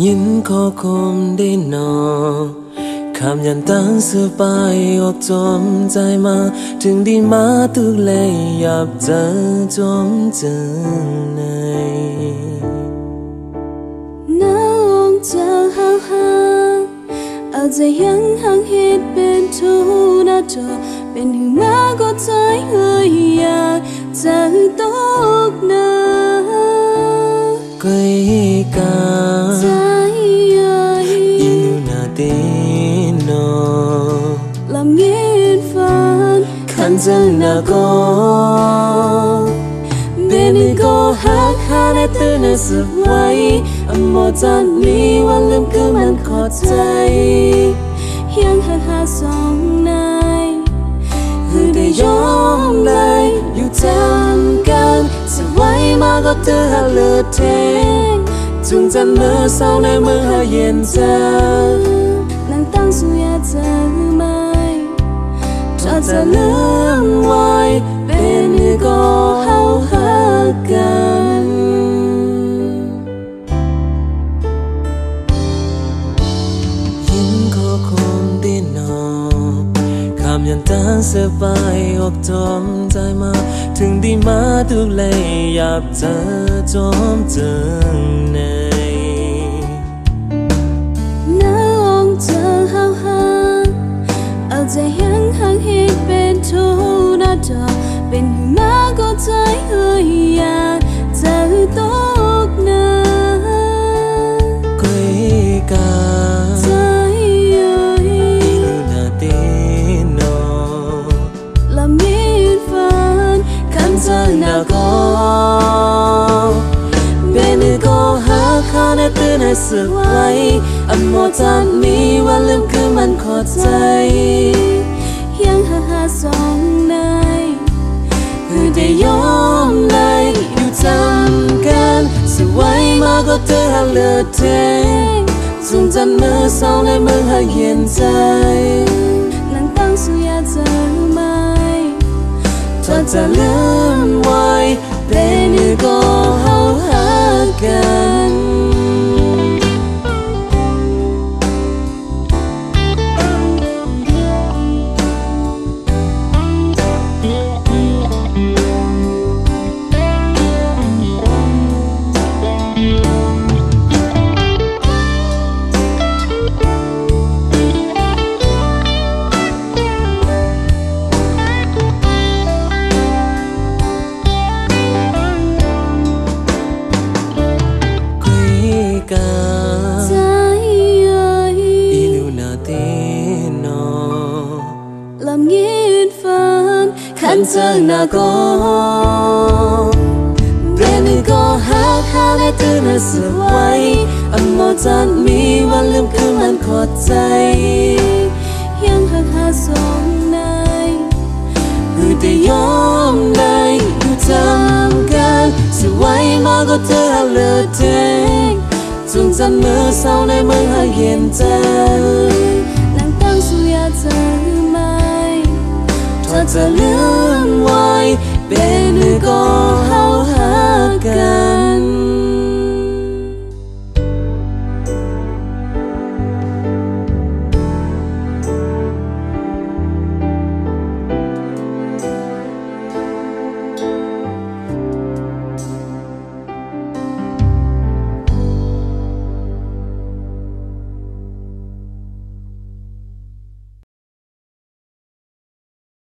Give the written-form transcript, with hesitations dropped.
ยินขอคมได้นอคำยันตั้งเสื้อไปออกจมใจมาถึงดีมาตุกเลยหยับเจอจมเจอในน้องเจอห่างห่างเอาใจยังห่างเหตุเป็นทุกนาจอเป็นถึงมาก็ใจเฮยอยากจะตกน้ำกุยกาใจใหญ่อิวนาเตโนลำเงียนฝันขันจังนาโกเบนิโกหักหาในตื่นสบายอโมจันมีวันลืมคือมันขอใจยังหักหาสองนายคือได้ยอมเลยอยู่จำกันสบายมาก็เธอหาเลือดเทงจุงจันเมื่อเศร้าในเมื่อหาเย็นเจอนั่งตั้งสุยาเจอไหมถ้าจะลืมไว้เป็นก็เฮาหักกันยินขอคมได้นอคำยันตั้งเสื้อไปออกจมใจมาถึงดีมาตุกเลยหยับเจอจมเจอในน้องเจอห่างห่างเอาใจยังห่างเหตุเป็นทุกนาจอเป็นมาก็ใจเฮยอยากจะตกน้ำกุยกาใจใหญ่อิลูนาเตโนลำเงียนฝันขันจังนาโกเบนิโกหักหาในตื่นสบายอโมจันมีวันลืมคือมันขอใจยังหาหาสองนายคือได้ยอมเลยอยู่จำกันสบายมาก็เธอหาเลือดเทงจงจันเมื่อเศร้าในเมื่อหาเย็นใจนั่งตั้งสุยาเจอไหมถ้าจะลืมไว้เป็นก็เฮาหักกันใจใหญ่อิลูนาเตโนลำเงียนฝันขันจังนาโกเบนิโกหักหาในตื่นสบายอโมจันมีวันลืมคือมันขอใจยังหักหาสองนายคือได้ยอมเลยอยู่จำกันสบายมาก็เธอหาเลือดเทงจงจันเมื่อเศร้าในเมื่อหาเย็นใจนั่งตั้งสุยาเจอไหมถ้าจะลืมไว้เป็นก็